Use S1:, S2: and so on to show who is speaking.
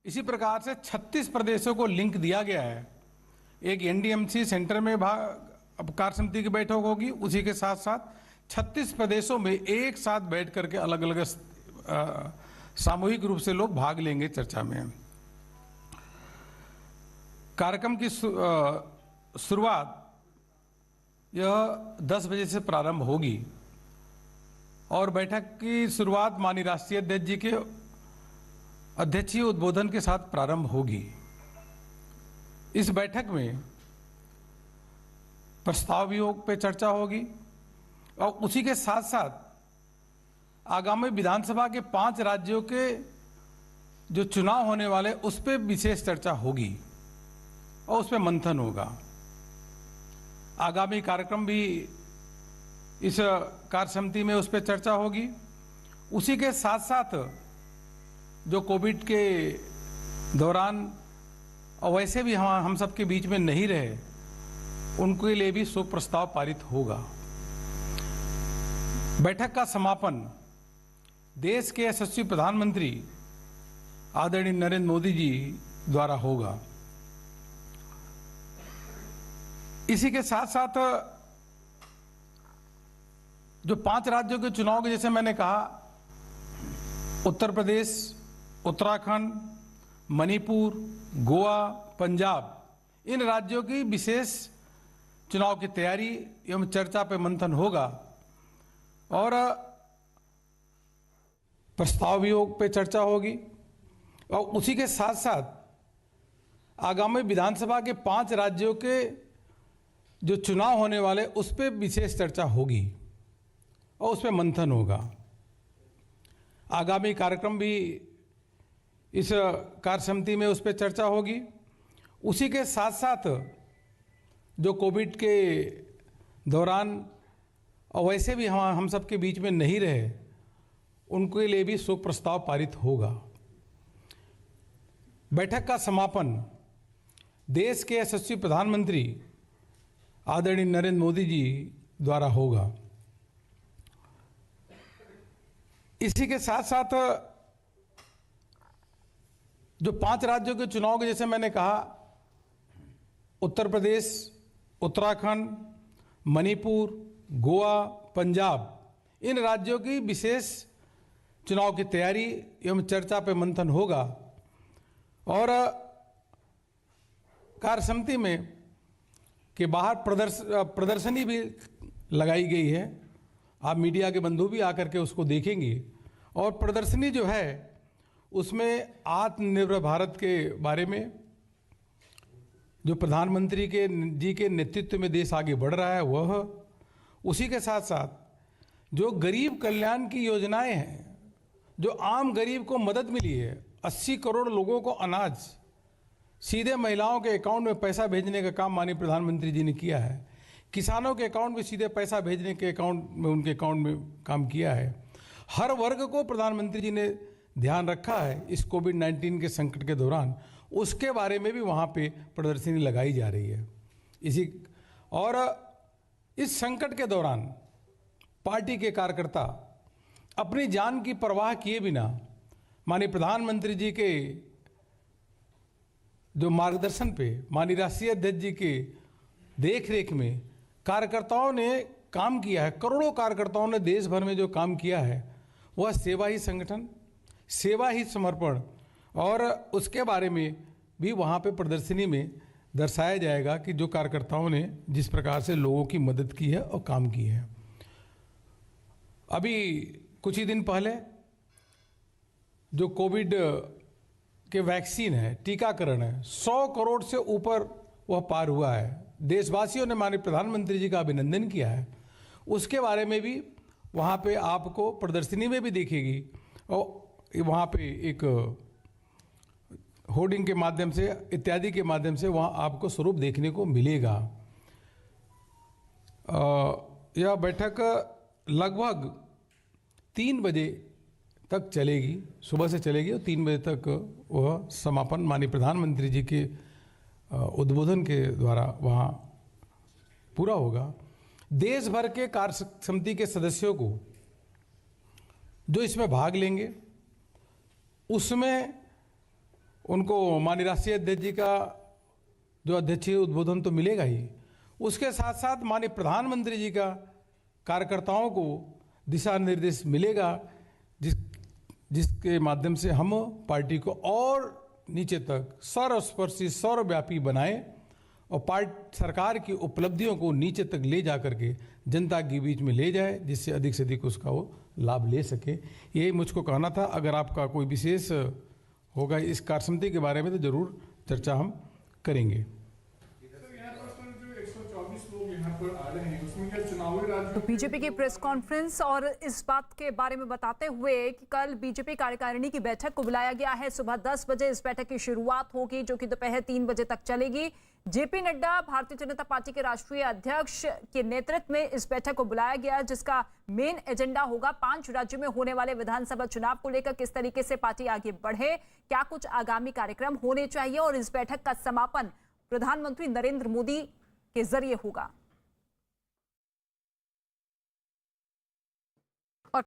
S1: इसी प्रकार से 36 प्रदेशों को लिंक दिया गया है। एक एनडीएमसी सेंटर में अब कार्य समिति की बैठक होगी, उसी के साथ साथ 36 प्रदेशों में एक साथ बैठ करके अलग अलग सामूहिक रूप से लोग भाग लेंगे चर्चा में। कार्यक्रम की शुरुआत यह 10 बजे से प्रारंभ होगी और बैठक की शुरुआत माननीय राष्ट्रीय अध्यक्ष जी के अध्यक्षीय उद्बोधन के साथ प्रारंभ होगी। इस बैठक में प्रस्ताव योग पे चर्चा होगी और उसी के साथ साथ आगामी विधानसभा के 5 राज्यों के जो चुनाव होने वाले उस पर विशेष चर्चा होगी और उस पर मंथन होगा। आगामी कार्यक्रम भी इस कार्य समिति में उस पर चर्चा होगी। उसी के साथ साथ जो कोविड के दौरान और वैसे भी हम सबके बीच में नहीं रहे, उनके लिए भी शोक प्रस्ताव पारित होगा। बैठक का समापन देश के यशस्वी प्रधानमंत्री आदरणीय नरेंद्र मोदी जी द्वारा होगा। इसी के साथ साथ जो 5 राज्यों के चुनाव के, जैसे मैंने कहा, उत्तर प्रदेश, उत्तराखंड, मणिपुर, गोवा, पंजाब, इन राज्यों की विशेष चुनाव की तैयारी एवं चर्चा पर मंथन होगा और प्रस्ताव योग पे चर्चा होगी और उसी के साथ साथ आगामी विधानसभा के 5 राज्यों के जो चुनाव होने वाले उस पर विशेष चर्चा होगी और उस पर मंथन होगा। आगामी कार्यक्रम भी इस कार्य समिति में उस पर चर्चा होगी। उसी के साथ साथ जो कोविड के दौरान और वैसे भी हम सबके बीच में नहीं रहे, उनके लिए भी शोक प्रस्ताव पारित होगा। बैठक का समापन देश के यशस्वी प्रधानमंत्री आदरणीय नरेंद्र मोदी जी द्वारा होगा। इसी के साथ साथ जो 5 राज्यों के चुनाव के, जैसे मैंने कहा, उत्तर प्रदेश, उत्तराखंड, मणिपुर, गोवा, पंजाब, इन राज्यों की विशेष चुनाव की तैयारी एवं चर्चा पर मंथन होगा और कार्य समिति में के बाहर प्रदर्शनी भी लगाई गई है। आप मीडिया के बंधु भी आकर के उसको देखेंगे और प्रदर्शनी जो है उसमें आत्मनिर्भर भारत के बारे में, जो प्रधानमंत्री जी के नेतृत्व में देश आगे बढ़ रहा है वह, उसी के साथ साथ जो गरीब कल्याण की योजनाएं हैं, जो आम गरीब को मदद मिली है, 80 करोड़ लोगों को अनाज सीधे महिलाओं के अकाउंट में पैसा भेजने का काम माननीय प्रधानमंत्री जी ने किया है। किसानों के अकाउंट में सीधे पैसा भेजने के उनके अकाउंट में काम किया है। हर वर्ग को प्रधानमंत्री जी ने ध्यान रखा है इस कोविड-19 के संकट के दौरान, उसके बारे में भी वहाँ पे प्रदर्शनी लगाई जा रही है। इस संकट के दौरान पार्टी के कार्यकर्ता अपनी जान की परवाह किए बिना माननीय प्रधानमंत्री जी के जो मार्गदर्शन पे, माननीय राष्ट्रीय अध्यक्ष जी के देखरेख में कार्यकर्ताओं ने काम किया है। करोड़ों कार्यकर्ताओं ने देश भर में जो काम किया है वह सेवा ही संगठन, सेवा ही समर्पण, और उसके बारे में भी वहाँ पे प्रदर्शनी में दर्शाया जाएगा कि जो कार्यकर्ताओं ने जिस प्रकार से लोगों की मदद की है और काम की है। अभी कुछ ही दिन पहले जो कोविड के वैक्सीन है, टीकाकरण है, 100 करोड़ से ऊपर वह पार हुआ है। देशवासियों ने माननीय प्रधानमंत्री जी का अभिनंदन किया है। उसके बारे में भी वहाँ पे आपको प्रदर्शनी में भी दिखेगी और वहाँ पे एक होर्डिंग के माध्यम से इत्यादि के माध्यम से वहाँ आपको स्वरूप देखने को मिलेगा। यह बैठक लगभग 3 बजे तक चलेगी, सुबह से चलेगी और 3 बजे तक वह समापन माननीय प्रधानमंत्री जी के उद्बोधन के द्वारा वहाँ पूरा होगा। देश भर के कार्य समिति के सदस्यों को जो इसमें भाग लेंगे उसमें उनको माननीय राष्ट्रीय अध्यक्ष जी का जो अध्यक्षीय उद्बोधन तो मिलेगा ही, उसके साथ साथ माननीय प्रधानमंत्री जी का कार्यकर्ताओं को दिशा निर्देश मिलेगा, जिसके माध्यम से हम पार्टी को और नीचे तक सर्वस्पर्शी सर्वव्यापी बनाएं और सरकार की उपलब्धियों को नीचे तक ले जा करके जनता के बीच में ले जाए, जिससे अधिक से अधिक उसका वो लाभ ले सके। ये मुझको कहना था। अगर आपका कोई विशेष होगा इस कार्यसमिति के बारे में तो जरूर चर्चा हम करेंगे।
S2: तो बीजेपी की प्रेस कॉन्फ्रेंस और इस बात के बारे में बताते हुए कि कल बीजेपी कार्यकारिणी की बैठक को बुलाया गया है। सुबह 10 बजे इस बैठक की शुरुआत होगी, जो कि दोपहर 3 बजे तक चलेगी। जेपी नड्डा भारतीय जनता पार्टी के राष्ट्रीय अध्यक्ष के नेतृत्व में इस बैठक को बुलाया गया, जिसका मेन एजेंडा होगा 5 राज्यों में होने वाले विधानसभा चुनाव को लेकर किस तरीके से पार्टी आगे बढ़े, क्या कुछ आगामी कार्यक्रम होने चाहिए, और इस बैठक का समापन प्रधानमंत्री नरेंद्र मोदी के जरिए होगा।